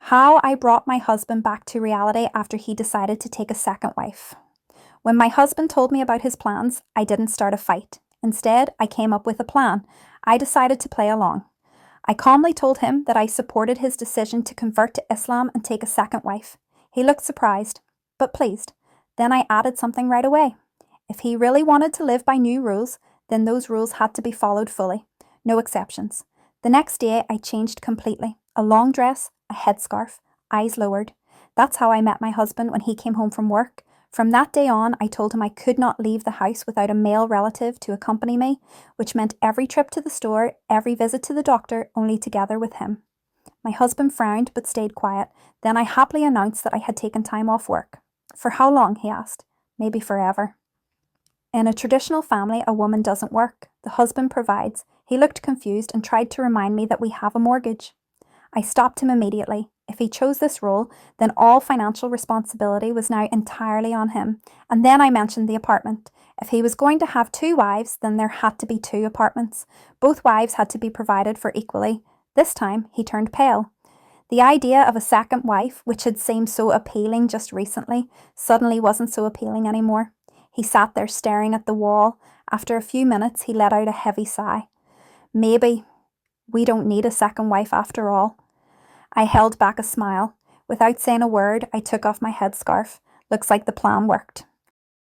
How I brought my husband back to reality after he decided to take a second wife. When my husband told me about his plans, I didn't start a fight. Instead, I came up with a plan. I decided to play along. I calmly told him that I supported his decision to convert to Islam and take a second wife. He looked surprised, but pleased. Then I added something right away. If he really wanted to live by new rules, then those rules had to be followed fully. No exceptions. The next day, I changed completely. A long dress, a headscarf, eyes lowered. That's how I met my husband when he came home from work. From that day on, I told him I could not leave the house without a male relative to accompany me, which meant every trip to the store, every visit to the doctor, only together with him. My husband frowned but stayed quiet. Then I happily announced that I had taken time off work. For how long, he asked. Maybe forever. In a traditional family, a woman doesn't work. The husband provides. He looked confused and tried to remind me that we have a mortgage. I stopped him immediately. If he chose this role, then all financial responsibility was now entirely on him. And then I mentioned the apartment. If he was going to have 2 wives, then there had to be 2 apartments. Both wives had to be provided for equally. This time, he turned pale. The idea of a second wife, which had seemed so appealing just recently, suddenly wasn't so appealing anymore. He sat there staring at the wall. After a few minutes, he let out a heavy sigh. Maybe we don't need a second wife after all. I held back a smile. Without saying a word, I took off my headscarf. Looks like the plan worked.